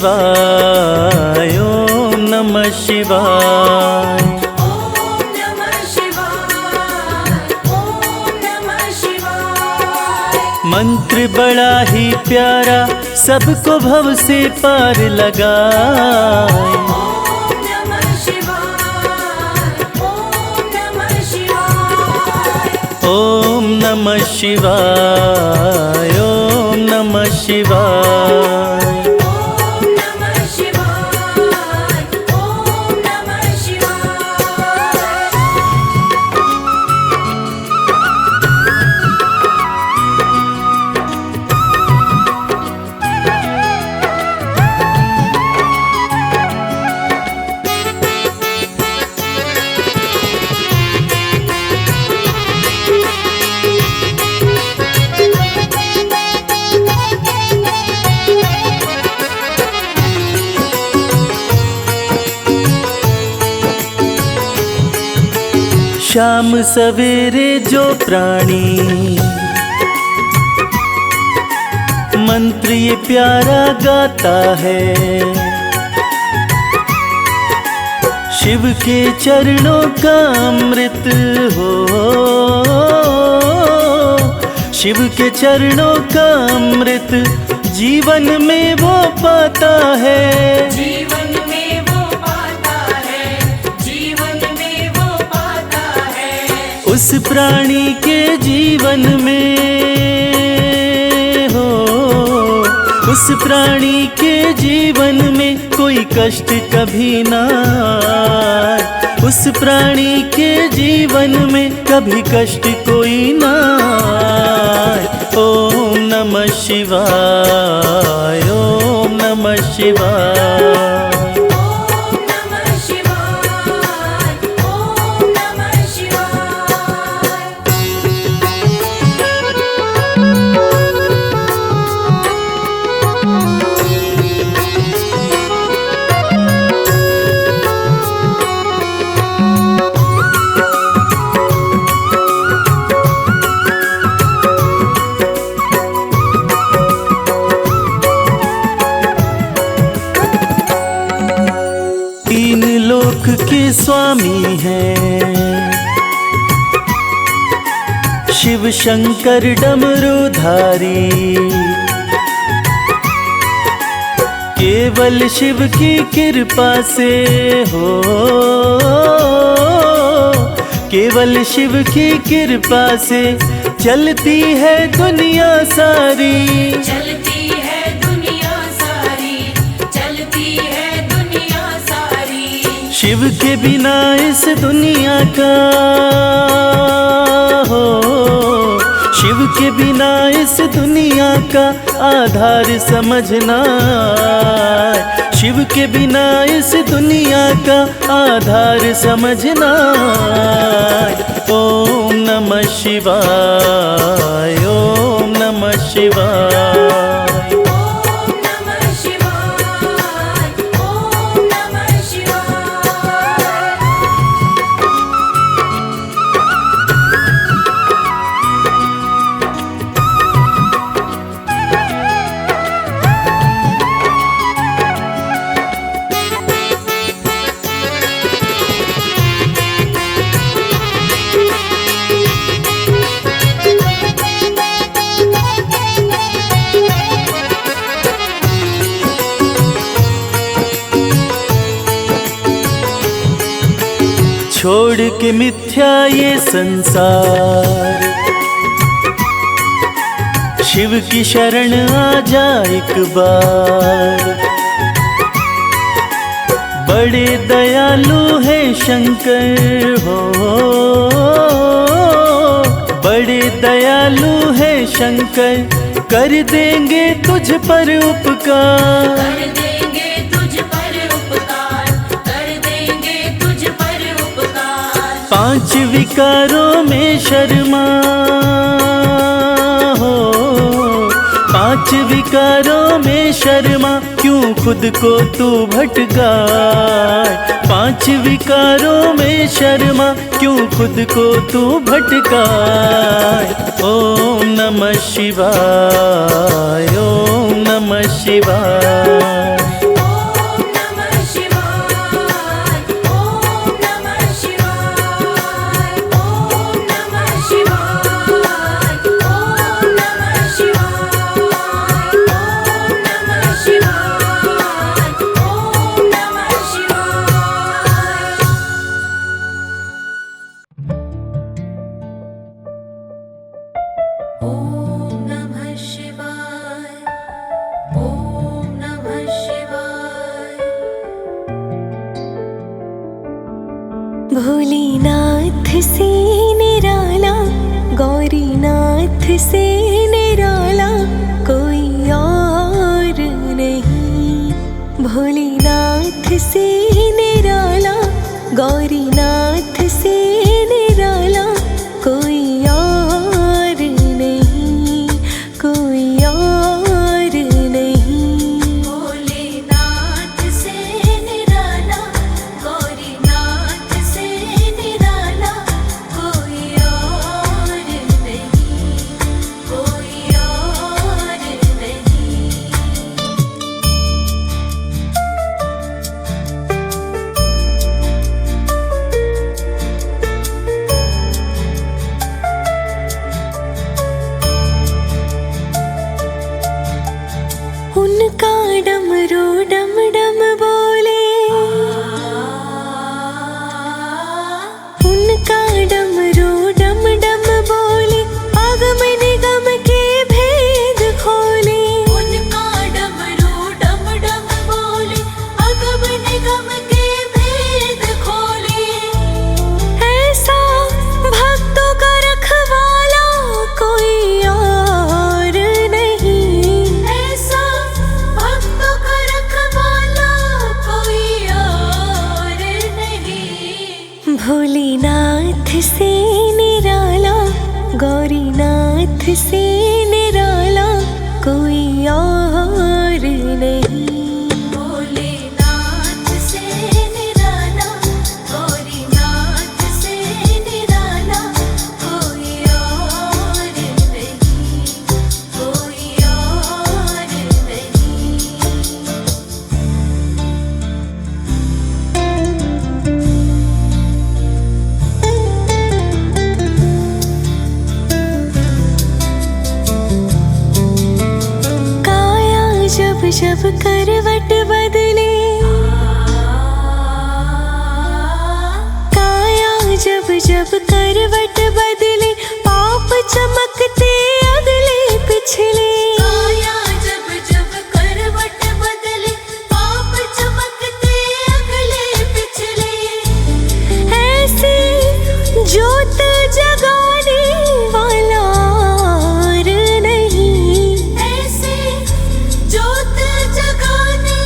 शिवाय, ओम नमः शिवाय। ओम नमः शिवाय, ओम नमः शिवाय। मंत्र बड़ा ही प्यारा, सबको भव से पार लगाए। ओम नमः शिवाय, ओम नमः शिवाय। ओम नमः शिवाय, ओम नमः शिवाय। ओम नमः शिवाय, ओम नमः शिवाय। शाम सवेरे जो प्राणी मंत्र ये प्यारा गाता है, शिव के चरणों का अमृत हो। शिव के चरणों का अमृत जीवन में वो पाता है। जीवन में वो पाता है, जीवन में वो पाता है। उस प्राणी के जीवन में हो, उस प्राणी के जीवन में कोई कष्ट कभी ना आए। उस प्राणी के जीवन में कभी कष्ट कोई ना आए। ओम नमः शिवाय, ओम नमः शिवाय। ओम नमः शिवाय, ओम नमः शिवाय। तीन लोक के स्वामी हैं, शिव शंकर डमरूधारी। केवल शिव की कृपा से हो, केवल शिव की कृपा से चलती है दुनिया सारी। चलती है दुनिया सारी, चलती है दुनिया सारी। शिव के बिना इस दुनिया का हो, शिव के बिना इस दुनिया का आधार समझना। शिव के बिना इस दुनिया का आधार समझना। ओम नमः शिवाय, ओम नमः शिवाय। ओम नमः शिवाय, ओम नमः शिवाय। छोड़ के मिथ्या ये संसार, शिव की शरण आ जा एक बार। बड़े दयालु है शंकर हो, बड़े दयालु है शंकर, कर देंगे तुझ पर उपकार। कर देंगे तुझ पर उपकार, कर देंगे तुझ पर उपकार। पांच विकारों में शर्मा हो, पांच विकारों में शर्मा, क्यों खुद को तू भटकाए। पांच विकारों में शर्मा, क्यों खुद को तू भटकाए। ओम नमः शिवाय, ओम नमः शिवाय। भोलेनाथ से निराला, गौरीनाथ से निराला कोई और नहीं। भोलेनाथ से निराला, गौरीनाथ से निराला कोई और नहीं, कोई और नहीं। भोलेनाथ से निराला, गौरीनाथ से निराला कोई और नहीं, कोई और नहीं। उनका डमरू डम डम बोले, उनका डमरू डम डम बोले, आगम निगम के भेद खोले। उनका डमरू डम डम बोले, अगम निगम के भेद खोले। ऐसा भक्तों का रखवाला कोई और नहीं, ऐसा भक्तों का रखवाला कोई और नहीं। भोलेनाथ से निराला, गौरीनाथ से निराला कोई और नहीं। भोलेनाथ से निराला, गौरीनाथ से निराला कोई और नहीं, कोई और नहीं। काया जब जब करवट बदले, काया जब जब करवट बदले, पाप चमकते अगले पिछले। काया जब जब करवट बदले, पाप चमकते अगले पिछले। ऐसे ज्योत जगाने वाला और नहीं, ऐसे ज्योत जगाने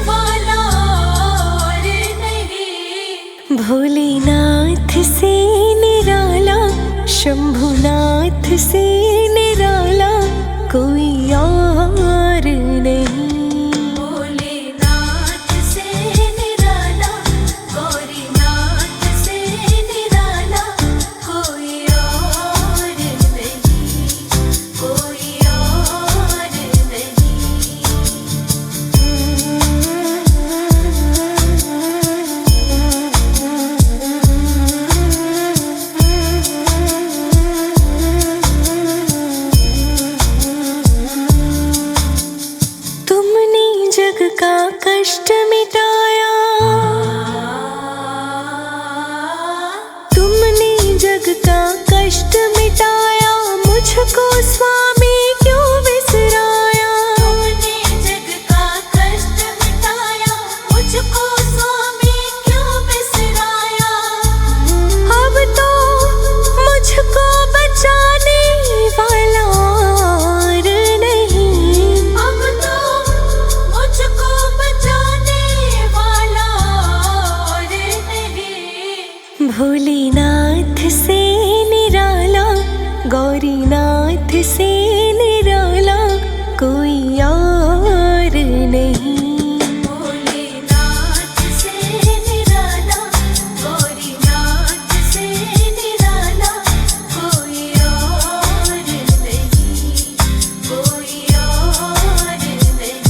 वाला और नहीं। भोलेनाथ से निराला, शंभुनाथ से निराला कोई और नहीं। भोलेनाथ से निराला, गौरीनाथ से निराला कोई और नहीं, कोई और नहीं। तुमने जग का कष्ट मिटाया, तुमने जग का कष्ट मिटाया, मुझको स्वामी क्यों बिसराया। तुमने जग का कष्ट मिटाया, मुझको स्वामी क्यों बिसराया। अब तो मुझको बचाने वाला और नहीं, अब तो मुझको बचाने वाला और नहीं। भोलेनाथ से निराला, गौरीनाथ से निराला कोई और नहीं। भोलेनाथ से निराला, गौरीनाथ से निराला कोई और नहीं, कोई और नहीं।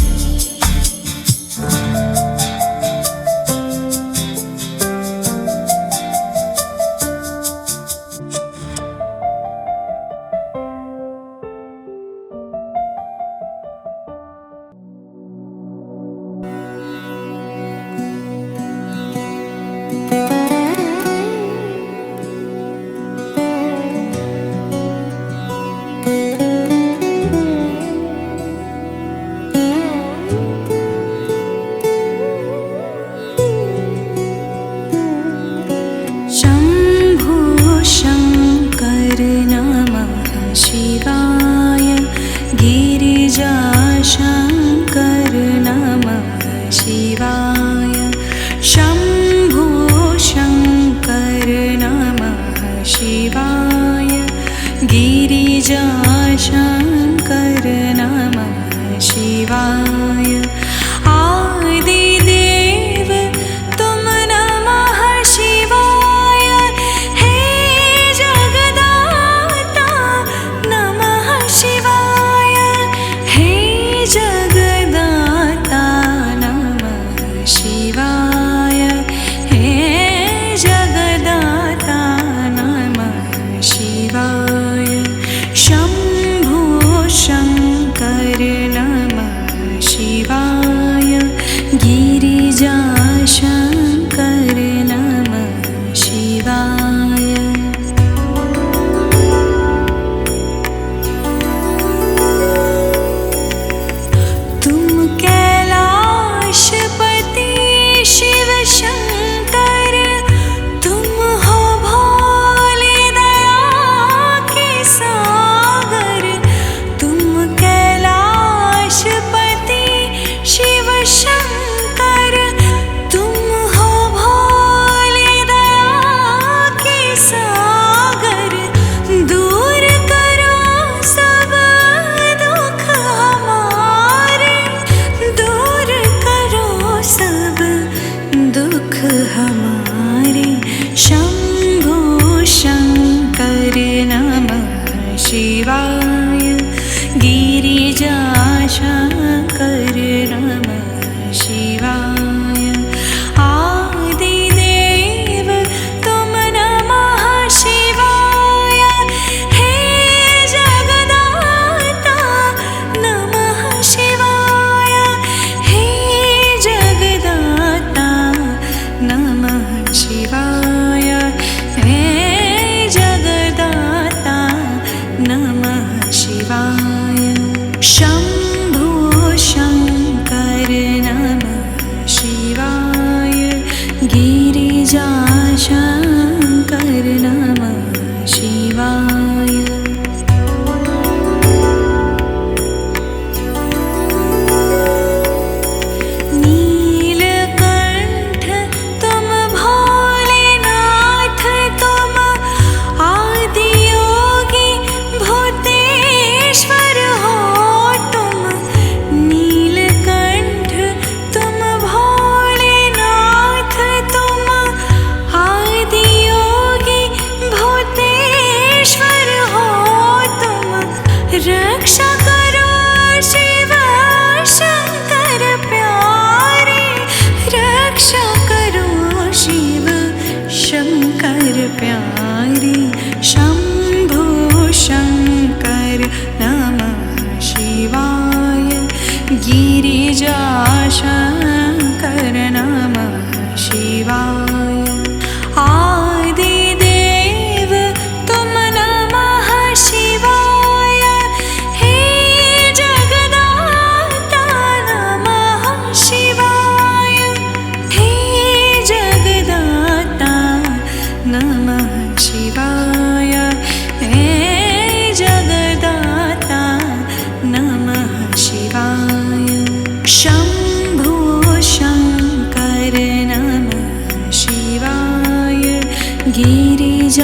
गिरिजाशङ्कर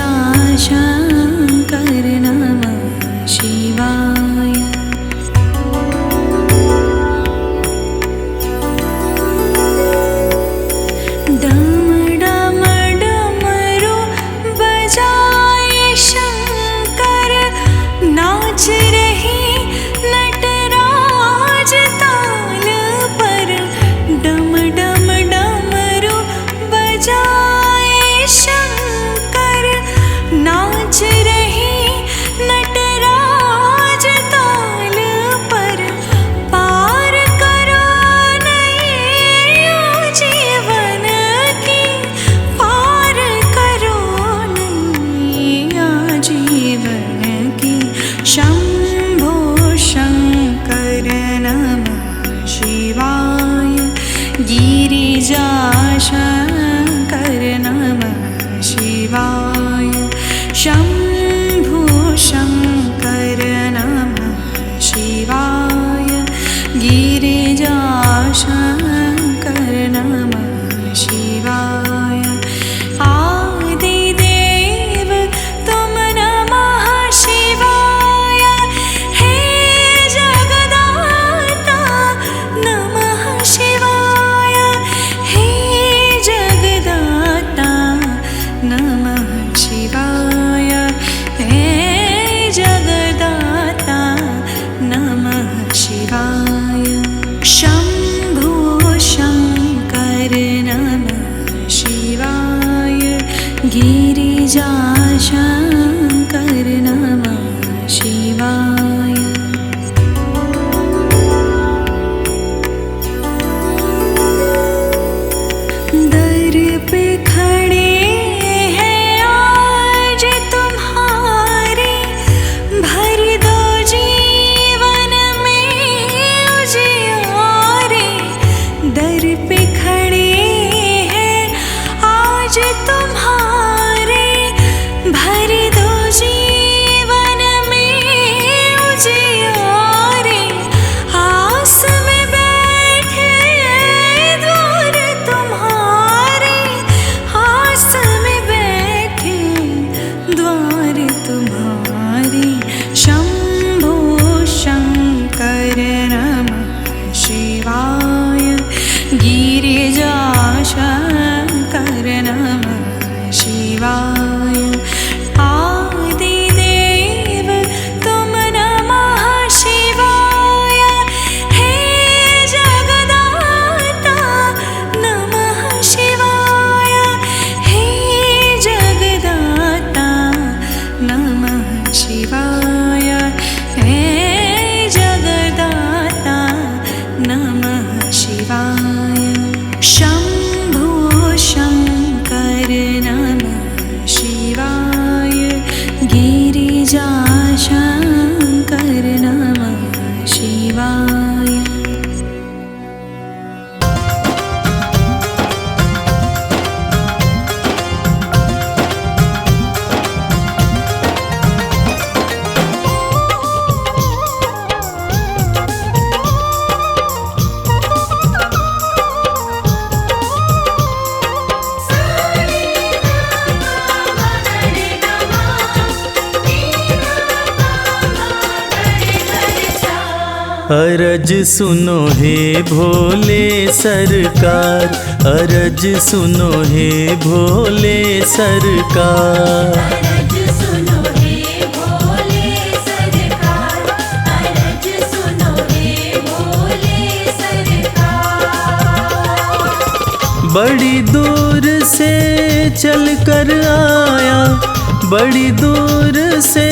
नमः शिवाय। डम डम डमरू बजाए शंकर, नाच रही नटराज ताल पर। डम डम डमरू बजाए शंकर, नाच रही नटराज ताल पर। पार करो नैया जीवन की, पार करो नैया जीवन की। शंभो शंकर नमः शिवाय। गिरिजाशङ्कर नमः शिवाय। शंभो शंकर नमः शिवाय। गिरिजाशङ्कर नमः शिवाय। आदिदेव तुम नमः शिवाय। हे जगदाता नमः शिवाय। हे जगदाता नमः शिवाय। हे जगदाता नमः शिवाय। शंभो शंकर नमः शिवाय। गिरिजाशङ्कर नमः शिवाय। दर पे खड़े हैं आज तुम्हारे, भर दो जीवन में उजियारे। दर पे खड़े हैं आज तुम्हारे, भर दो जीवन में उजियारे। आस में बैठे द्वार तुम्हारे, आस में बैठे द्वार तुम्हारे। शंभो शंकर नमः शिवाय। गिरिजाशङ्कर नमः शिवाय। आदिदेव तुम नमः शिवाय। हे जगदाता नमः शिवाय। हे जगदाता नमः शिवाय। हे जगदाता नमः शिवाय। शंभो शंकर नमः शिवाय। गिरिजाशङ्कर नमः शिवाय। अरज सुनो हे भोले सरकार, अरज सुनो हे भोले सरकार। अरज सुनो हे भोले सरकार, अरज सुनो हे भोले सरकार। बड़ी दूर से चल कर आया, बड़ी दूर से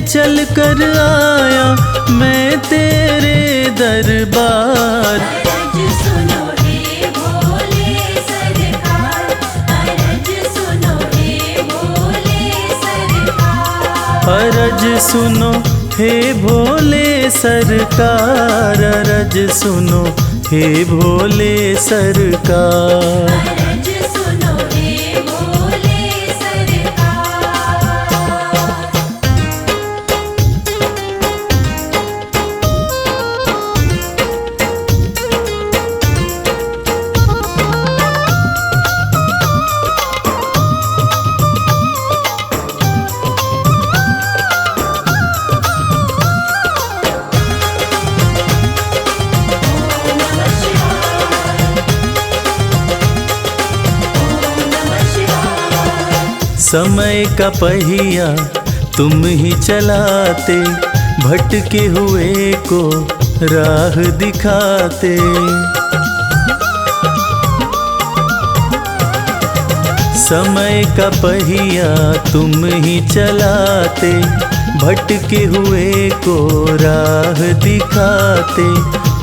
चल कर आया मैं तेरे दरबार। अरज सुनो हे भोले सरकार, अरज सुनो हे भोले सरकार। अरज सुनो हे भोले सरकार, अरज सुनो हे भोले सरकार। अरज सुनो हे भोले सरकार। समय का पहिया तुम ही चलाते, भटके हुए को राह दिखाते। समय का पहिया तुम ही चलाते, भटके हुए को राह दिखाते।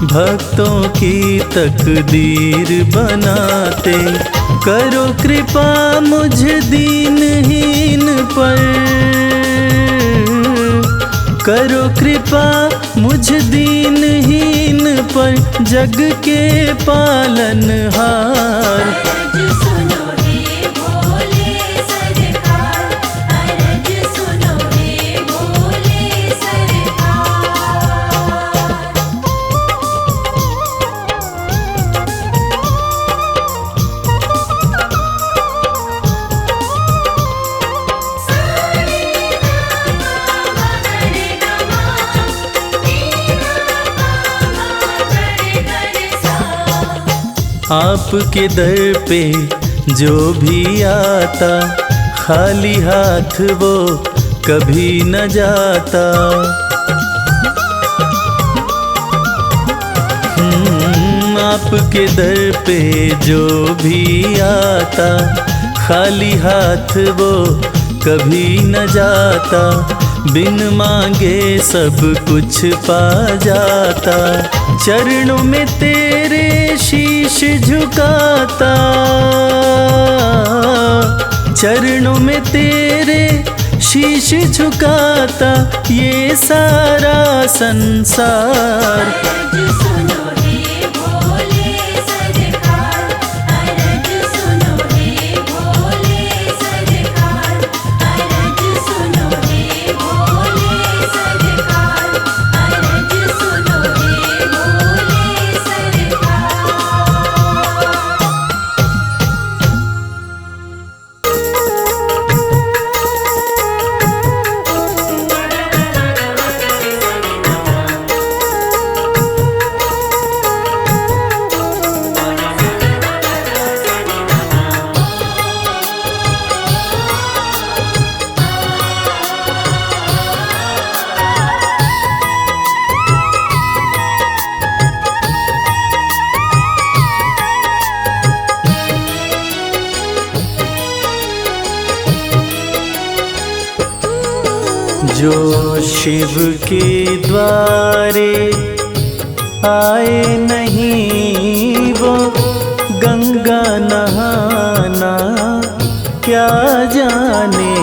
भक्तों की तकदीर बनाते, करो कृपा मुझ दीनहीन पर, करो कृपा मुझ दीनहीन पर, जग के पालनहार। अरज सुनो हे भोले सरकार, अरज सुनो हे भोले आपके दर पे जो भी आता, खाली हाथ वो कभी न जाता। आपके दर पे जो भी आता, खाली हाथ वो कभी न जाता। बिन मांगे सब कुछ पा जाता, चरणों में तेरे शीश झुकाता, चरणों में तेरे शीश झुकाता ये सारा संसार। अरज सुनो हे भोले सरकार, अरज सुनो हे भोले सरकार, अरज सुनो हे भोले सरकार, अरज सुनो हे भोले सरकार। जो शिव के द्वारे आए नहीं, वो गंगा नहाना क्या जाने।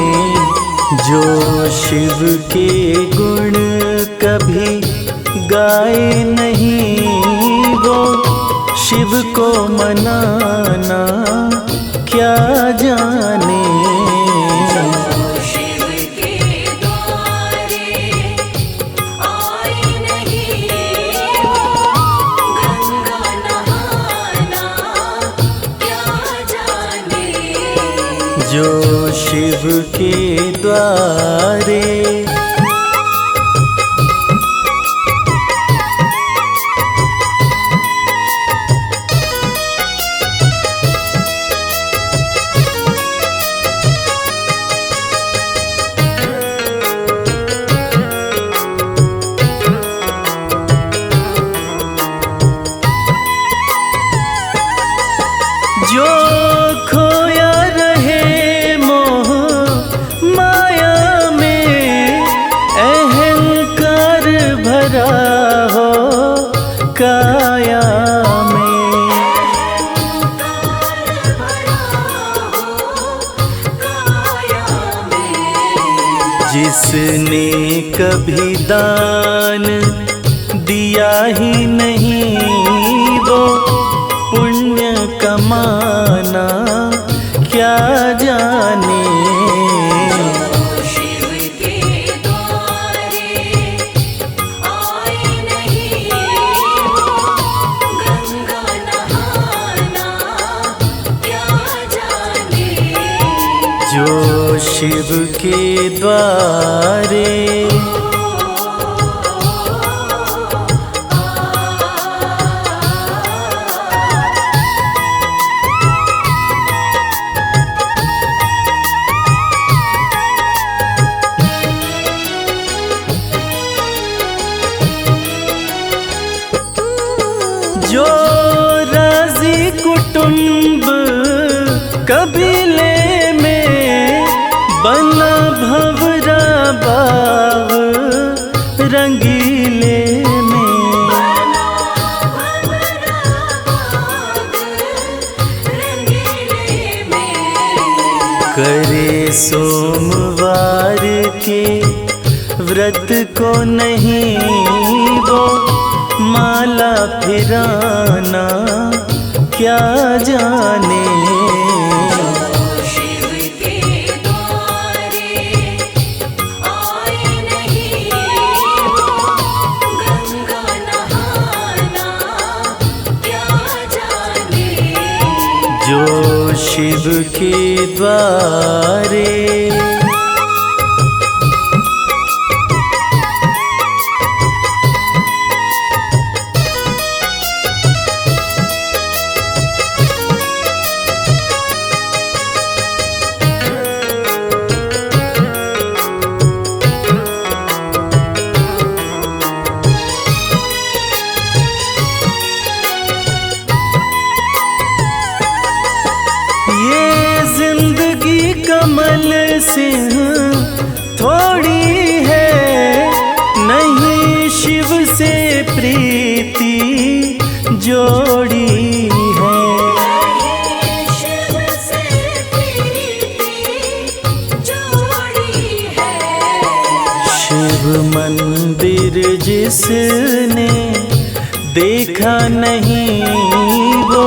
जो शिव के गुण कभी गाए नहीं, वो शिव को मनाना क्या जाने। शिव के द्वारे आए नहीं, गंगा नहाना क्या जाने। जो शिव के द्वारे जो खोया रहे मोह माया में, अहंकार भरा हो काया में। जिसने कभी दान दिया ही नहीं, वो पुण्य कमाना क्या जाने। शिव के द्वारे आए नहीं, गंगा नहाना क्या जाने। जो शिव के द्वारे सोमवार के व्रत को नहीं वो माला फिराना क्या जाने। शिव के द्वारे आए नहीं गंगा नहाना क्या जाने। जो शिव के द्वारे कमल सिंह थोड़ी है, नहीं शिव से प्रीति जोड़ी है। शिव से प्रीति जोड़ी है। शिव मंदिर जिसने देखा नहीं वो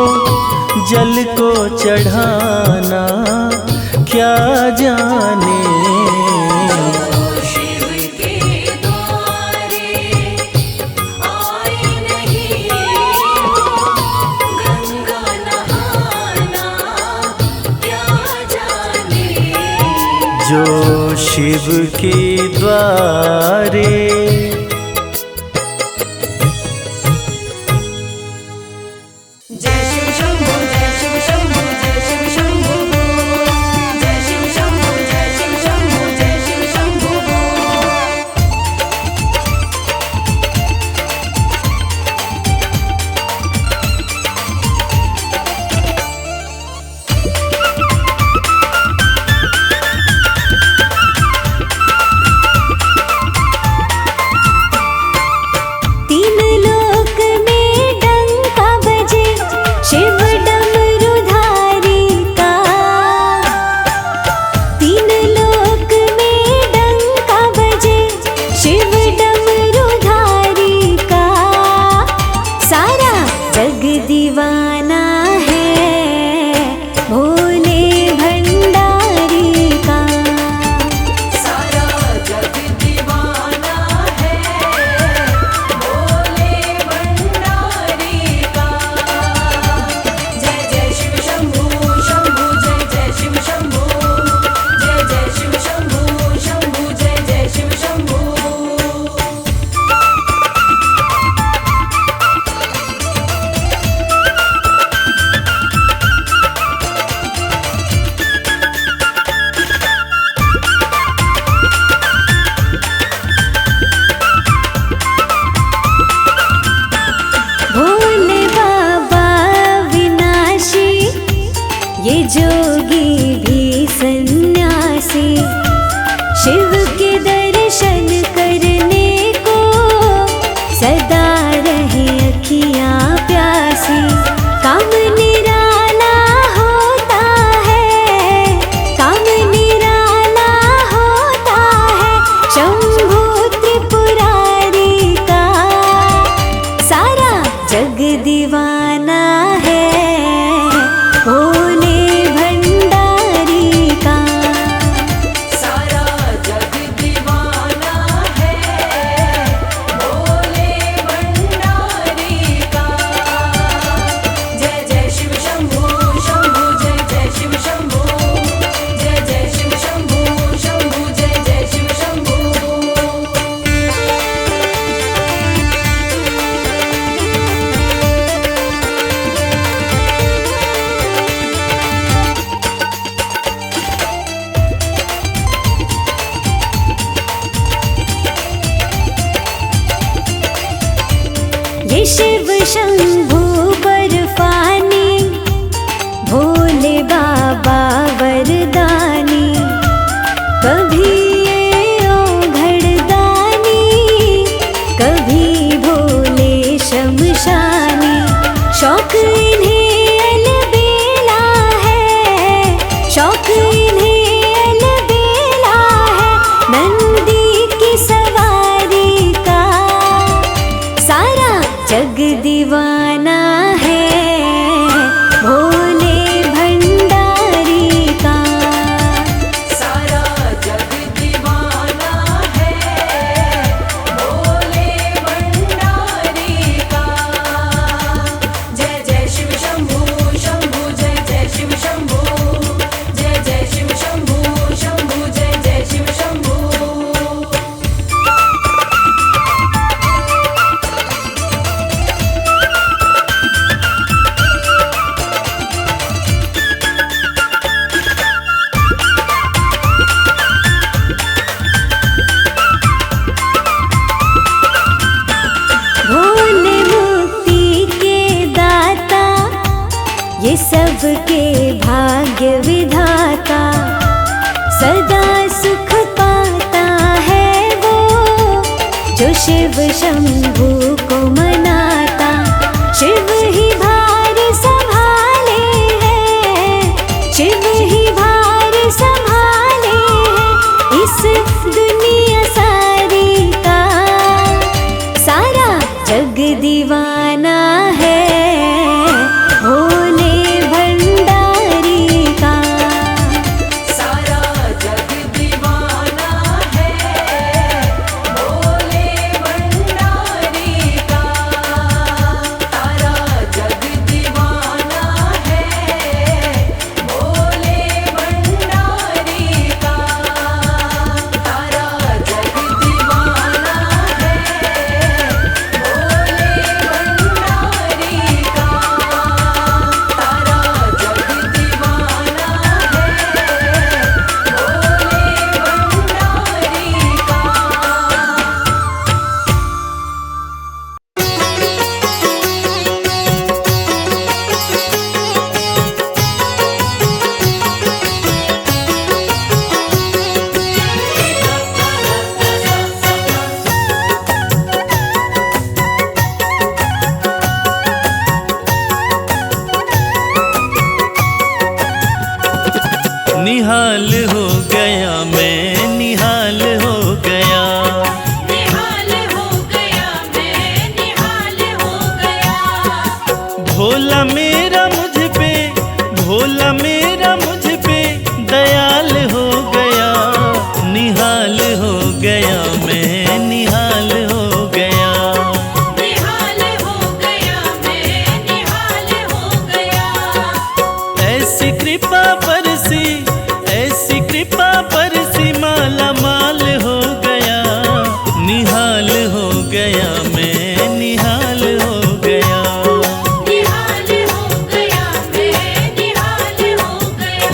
जल को चढ़ाना क्या जाने। शिव के द्वारे आए नहीं गंगा नहाना क्या जाने। जो शिव के द्वारे जय शिव शंभो जय शिव शंभो जय शिव शंभो जय शिव शंभो जय शिव शंभो जय शिव शंभो। तीन लोक में डंका बजे शिव डमरुधारी का। तीन लोक में डंका बजे शिव डमरुधारी का। सारा जग दीवाना है भोले भंडारी का। सारा जग दीवाना है भोले भंडारी का। जय जय शिव शंभू शंभू जय जय शिव शंभू जय जय शिव शंभू शंभू जय जय शिव शंभू। भोले बाबा विनाशी ये जोगी भी सन्यासी। शिव के दर्शन करने को सदा रहे अखियाँ प्यासी। काम निराला होता है, काम निराला होता है शंभू त्रिपुरारी का। सारा जग दीवाना है भोले भंडारी का। सारा जग दीवाना है भोले भंडारी का। जय जय शिव शंभू शंभू जय जय शिव शंभू जय जय शिव शंभू शंभू जय जय शिव शंभू। ये शिव शंभू बर्फानी भोले बाबा वरदानी। कभी ये ओघड़दानी कभी भोले शमशानी। शौक इन्हें अलबेला है, शौक इन्हें सदा सुख पाता है वो जो शिव शंभू को मनाता। शिव ही भार संभाले हैं, शिव ही भार संभाले हैं इस दुनिया सारी का। सारा जग दीवाना है भोले भंडारी का। सारा जग दीवाना है भोले भंडारी का। सारा जग दीवाना है भोले भंडारी का। सारा जग दीवाना है भोले भंडारी का। सारा जग दीवाना है निहाल हो गया मैं, निहाल हो गया। निहाल हो गया मैं, निहाल हो गया। भोला मेरा मुझ पे, भोला मेरा मुझ पे दयाल हो गया। निहाल हो गया मैं, निहाल हो गया। निहाल हो गया मैं, निहाल हो गया। ऐसी कृपा बरसी, ऐसी कृपा बरसी माला माल हो गया। निहाल हो गया मैं, निहाल हो गया। निहाल हो गया मैं, निहाल हो गया।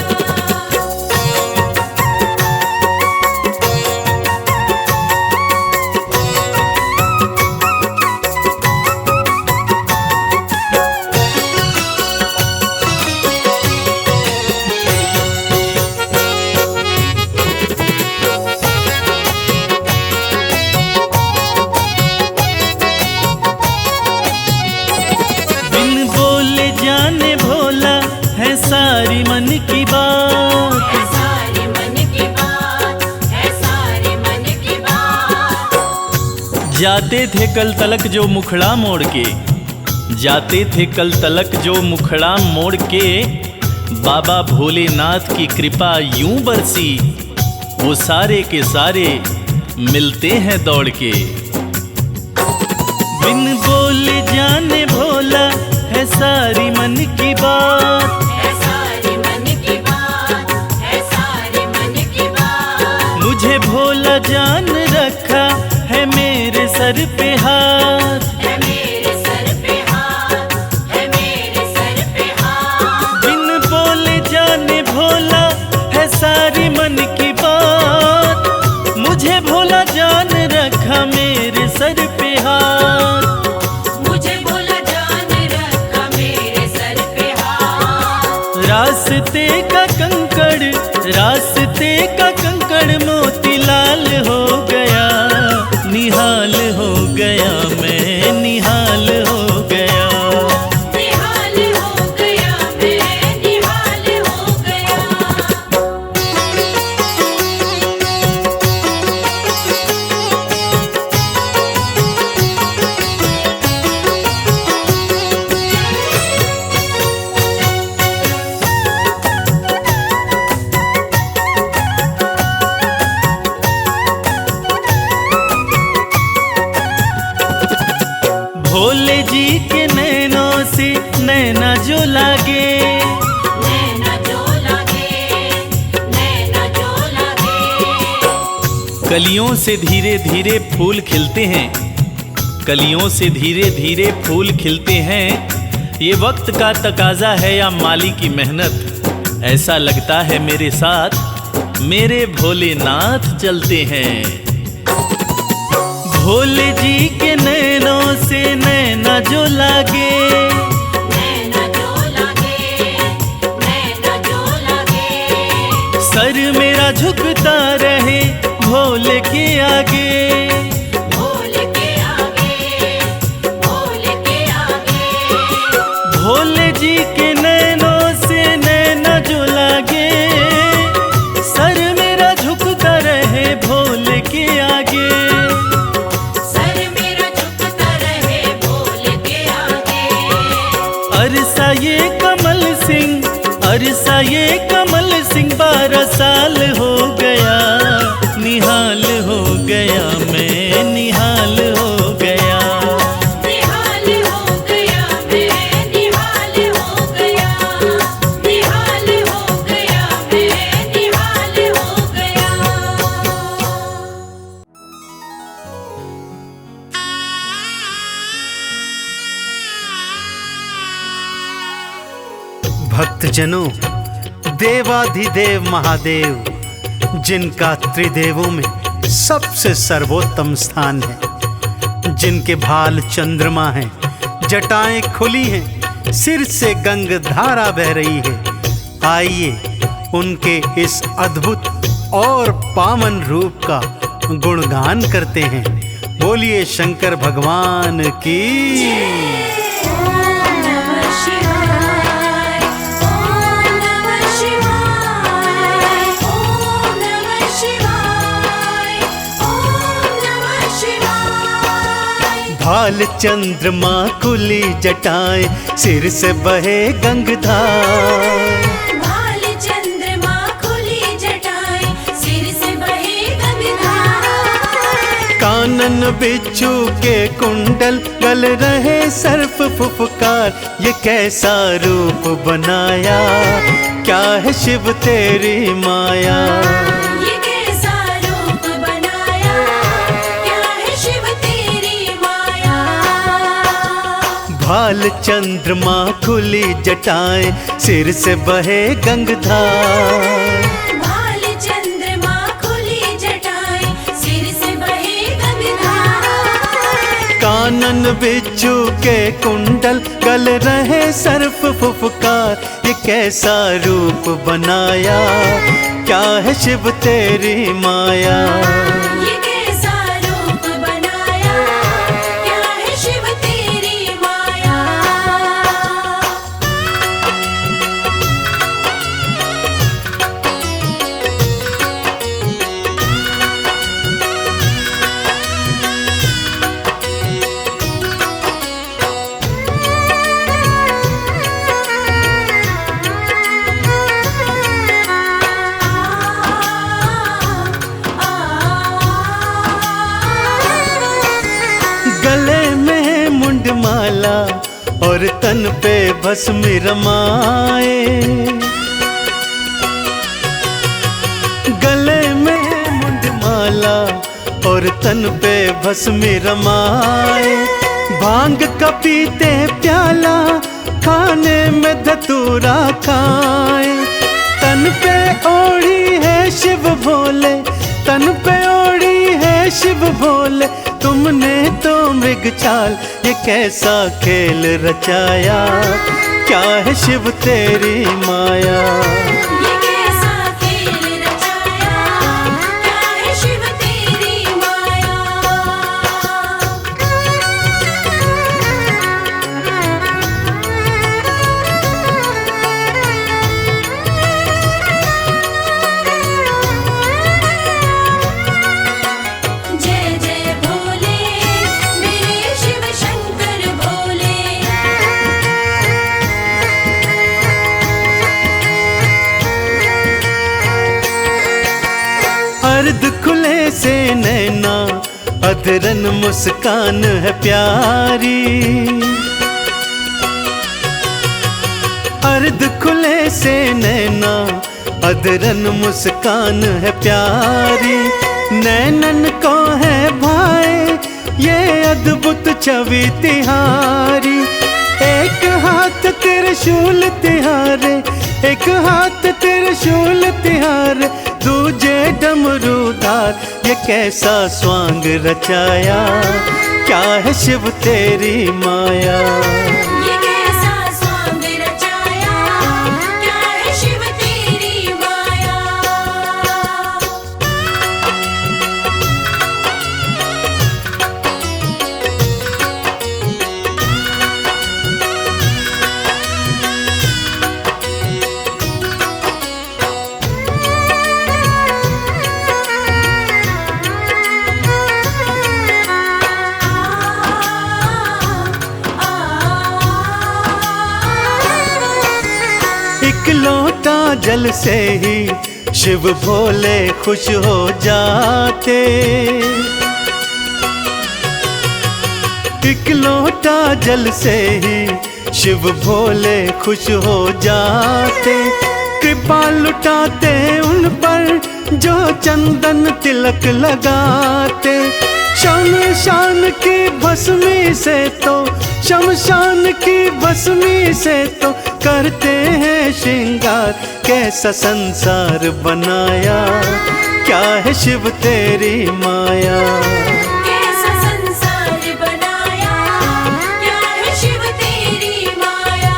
बिन बोले जाने भोला है सारी मन की बात। है सारी मन की बात, है सारी मन की बात। जाते थे कल तलक जो मुखड़ा मोड़ के, जाते थे कल तलक जो मुखड़ा मोड़ के। बाबा भोलेनाथ की कृपा यूं बरसी, वो सारे के सारे मिलते हैं दौड़ के। बिन बोले जाने भोला है सारी मन की बात। है सारी मन की बात, है सारी मन की बात। मुझे भोला जान रखा है मेरे सर पे हाथ। है मेरे सर पे हाथ, है मेरे सर पे हाथ। बिन बोले जाने भोला है सारी मन की बात। मुझे भोला जान रखा मेरे सर पे हाथ। मुझे भोला जान रखा मेरे सर पे हाथ। रास्ते का कंकड़, रास्ते का कंकड़ मोतीलाल हो गया। निहाल हो गया मैं, निहाल हो गया। निहाल हो गया मैं, निहाल हो गया। भोले जी के नैनों से नैना जो लागे। नैना जो लागे, नैना जो लागे। कलियों से धीरे धीरे फूल खिलते हैं, कलियों से धीरे धीरे फूल खिलते हैं। ये वक्त का तकाजा है या माली की मेहनत। ऐसा लगता है मेरे साथ मेरे भोलेनाथ चलते हैं। भोले जी के नैनों से नैना जो लागे। नैना जो लागे, नैना जो लागे। सर मेरा मेरा झुकता रहे भोले के आगे। भोले के आगे, भोले के आगे। भोले जी के नैनों से नैना जो लागे, सर मेरा झुकता रहे भोले के आगे। सर मेरा झुकता रहे भोले के आगे। अरसा ये कमल सिंह, अरसा ये कमल सिंह 12 साल हो गया, निहाल हो गया मैं, निहाल हो गया। निहाल हो गया मैं, निहाल हो गया। निहाल हो गया मैं, निहाल हो गया। भक्तजनों, देवाधिदेव महादेव जिनका त्रिदेवों में सबसे सर्वोत्तम स्थान है, जिनके भाल चंद्रमा हैं, जटाएं खुली हैं, सिर से गंग धारा बह रही है, आइए उनके इस अद्भुत और पावन रूप का गुणगान करते हैं। बोलिए शंकर भगवान की। ओम नमः शिवाय, ओम नमः शिवाय, ओम नमः शिवाय, ओम नमः शिवाय। भाल चंद्रमा खुली जटाएं, सिर से बहे गंगधार। भाल चंद्रमा खुली जटाएं, सिर से बहे गंगाधार। कानन बिच्छू के कुंडल, गल रहे सर्प फुफकार। ये कैसा रूप बनाया, क्या है शिव तेरी माया। ये कैसा रूप बनाया, क्या है शिव तेरी माया। भाल चंद्रमा खुली जटाएं, सिर से बहे गंगधार। भाल चंद्रमा खुली जटाएं, सिर से बहे गंगाधार। कानन बिच्छू के कुंडल, गल रहे सर्प फुफकार। ये कैसा रूप बनाया, क्या है शिव तेरी माया। ये कैसा रूप बनाया, क्या है शिव तेरी माया। गले में मुंडमाला और तन पे भस्म रमाए। गले में मुंडमाला और तन पे भस्म रमाए। भांग का पीते प्याला, खाने में धतूरा खाए। तन पे ओढ़ी है शिव भोले, तन पे ओढ़ी है शिव भोले। तुमने तो मृग चाल, ये कैसा खेल रचाया, क्या है शिव तेरी माया। ये कैसा खेल रचाया, क्या है शिव तेरी माया। जय जय भोले, मेरे शिव शंकर भोले। अर्ध खुले से नैना, अधरन मुस्कान है प्यारी। अर्ध खुले से नैना, अधरन मुस्कान है प्यारी। नैनन को है भाई ये अद्भुत छवि तिहारी। एक हाथ त्रिशूल तिहारे, एक हाथ त्रिशूल तिहारे, दूजे डमरूधार। ये कैसा स्वांग रचाया, क्या है शिव तेरी माया। ये कैसा स्वांग रचाया, क्या है शिव तेरी माया। जल से ही शिव भोले खुश हो जाते। एक लोटा जल से ही शिव भोले खुश हो जाते। कृपा लुटाते उन पर जो चंदन तिलक लगाते। शमशान की भस्मी से तो, शमशान की भस्मी से तो करते हैं श्रृंगार। कैसा संसार बनाया, क्या है शिव तेरी माया। कैसा संसार बनाया, क्या है शिव तेरी माया।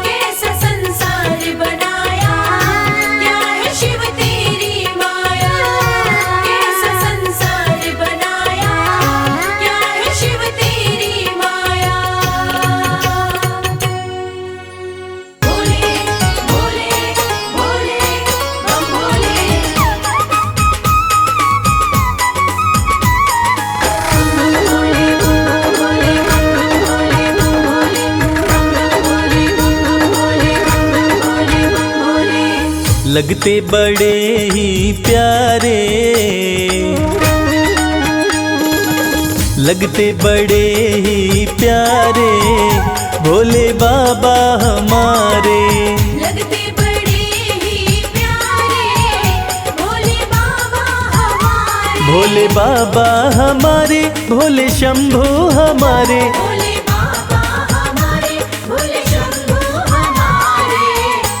कैसा संसार बनाया, क्या है शिव तेरी माया। कैसा संसार बनाया, क्या है शिव तेरी माया। भोले भोले भोले बम भोले। लगते बड़े ही प्यारे, लगते बड़े ही प्यारे भोले बाबा हमारे। लगते बड़े ही प्यारे भोले बाबा हमारे। भोले बाबा हमारे, भोले शंभू हमारे। भोले बाबा हमारे, भोले शंभू हमारे।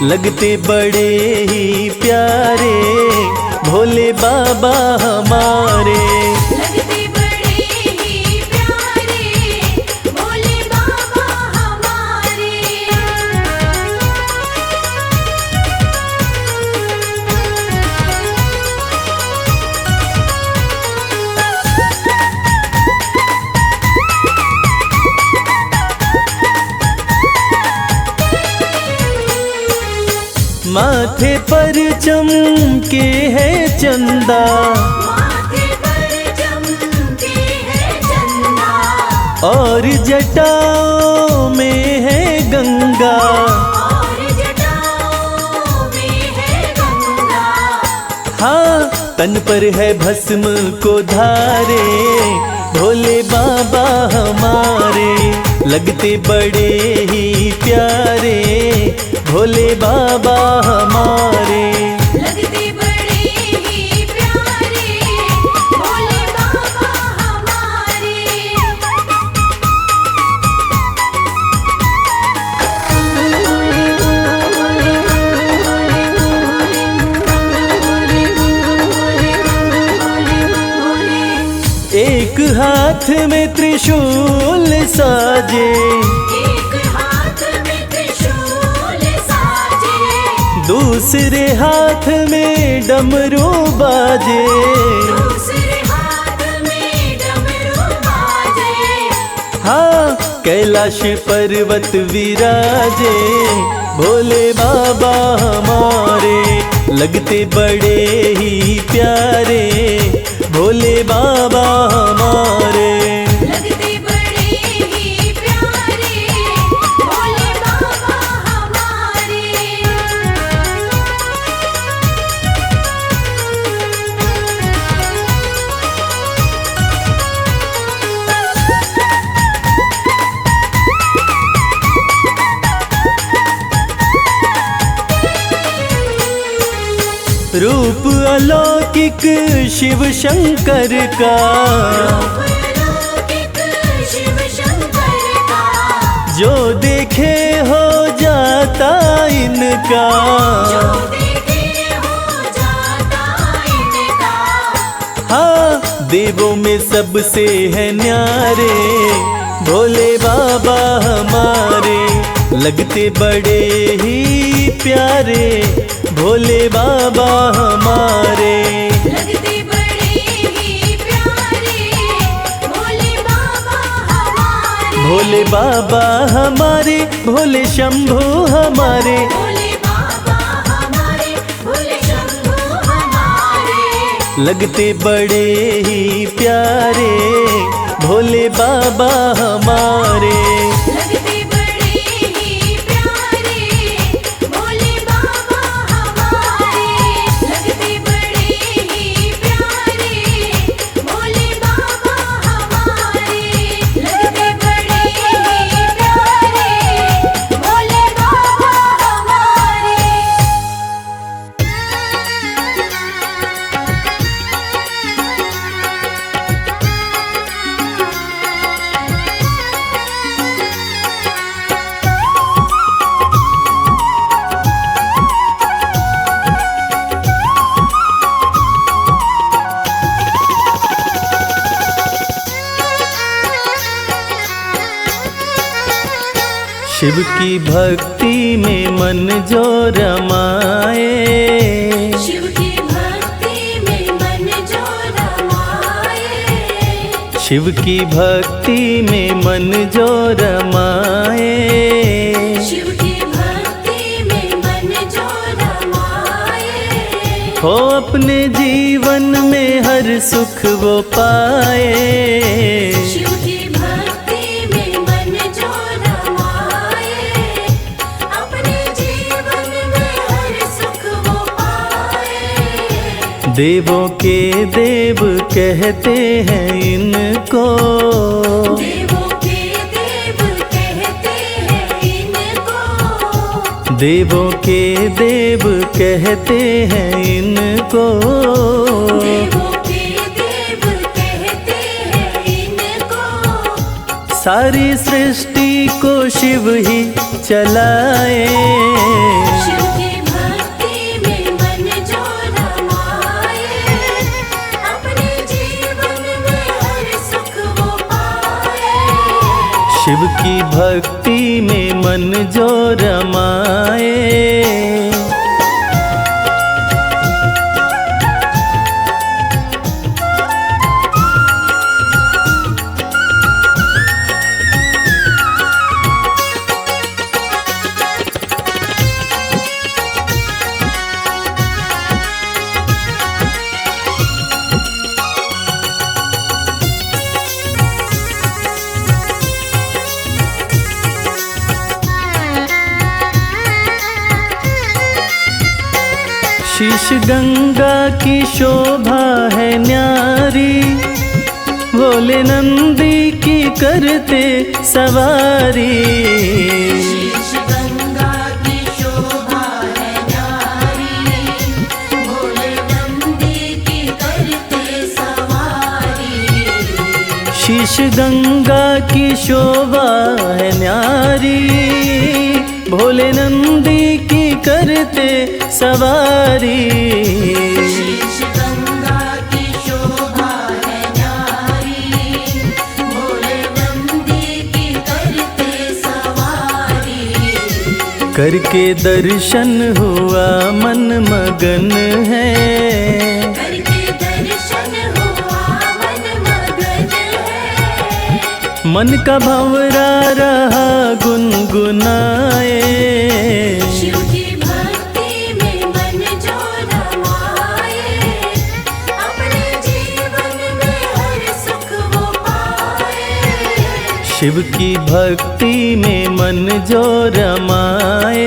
लगते बड़े ही प्यारे भोले बाबा हमारे। लगते बड़े ही प्यारे भोले बाबा हमारे। माथे पर चमके है चंदा, माथे पर चमके है चंदा। और जटाओं में है गंगा। और जटाओं में है गंगा। हाँ, तन पर है भस्म को धारे भोले बाबा हमारे। लगते बड़े ही प्यारे भोले बाबा हमारे। लगते बड़े ही प्यारे भोले बाबा हमारे। एक हाथ में त्रिशूल साजे, एक हाथ में त्रिशूल साजे। दूसरे हाथ में डमरू बाजे। दूसरे हाथ में डमरू बाजे। हाँ, कैलाश पर्वत विराजे भोले बाबा हमारे। लगते बड़े ही प्यारे भोले बाबा हमारे। लगते बड़े ही प्यारे भोले बाबा हमारे। रूप अलौकिक शिव शंकर का, अलौकिक शिव शंकर का। जो देखे हो जाता इनका। जो देखे हो जाता इनका। हाँ, देवों में सबसे है न्यारे भोले बाबा हमारे। लगते बड़े ही प्यारे भोले बाबा हमारे। लगते बड़े ही प्यारे भोले बाबा हमारे। भोले बाबा हमारे, भोले शंभू हमारे। भोले बाबा हमारे, भोले शंभू हमारे। लगते बड़े ही प्यारे भोले बाबा हमारे। लगते बड़े ही प्यारे भोले बाबा शिव की भक्ति में मन जो रमाए, शिव की भक्ति में मन जो रमाए, शिव की भक्ति में मन जो रमाए, शिव की भक्ति में मन जो रमाए, हो अपने जीवन में हर सुख वो पाए। शिव की भक्ति में मन जो रमाए, अपने जीवन में हर सुख वो पाए। देवों के देव कहते हैं इनको, देवों के देव कहते हैं इनको, देवों के देव कहते हैं इनको, देवों के देव कहते हैं इनको। सारी सृष्टि को शिव ही चलाए। शिव की भक्ति में मन जो रमाए, अपने जीवन में हर सुख वो पाए। शिव की भक्ति में मन जो रमाए। शीश गंगा की शोभा है न्यारी, भोले नंदी की करते सवारी। शीश गंगा की शोभा है न्यारी, भोले नंदी की करते सवारी। शीश गंगा की शोभा है न्यारी, भोले नंदी की करते सवारी। शीश गंगा की शोभा है न्यारी, भोले नंदी की करते सवारी। करके दर्शन हुआ मन मगन है, करके दर्शन हुआ मन मगन है। मन का भंवरा रहा गुनगुनाए। शिव की भक्ति में मन जो रमाए, अपने जीवन में हर सुख वो पाए। शिव की भक्ति में मन जो रमाए।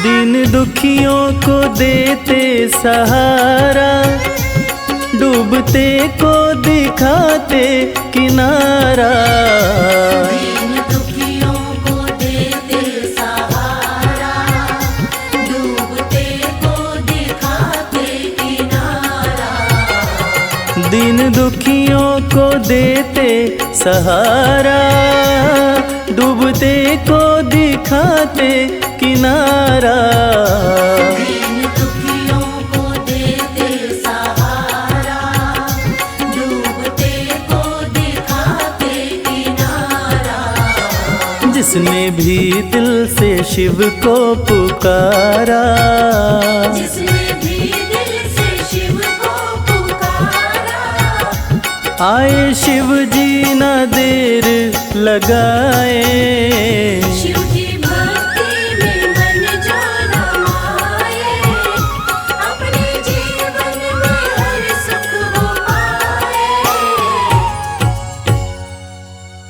दीन दुखियों को देते सहारा, डूबते को दिखाते किनारा। दीन दुखियों को देते सहारा, डूबते को दिखाते किनारा। दीन दुखियों को देते सहारा, डूबते को दिखाते किनारा। दीन दुखियों को देते सहारा, डूबते को दिखाते किनारा। जिसने भी दिल से शिव को पुकारा, जिसने भी दिल से शिव को पुकारा, आए शिव जी ना देर लगाए।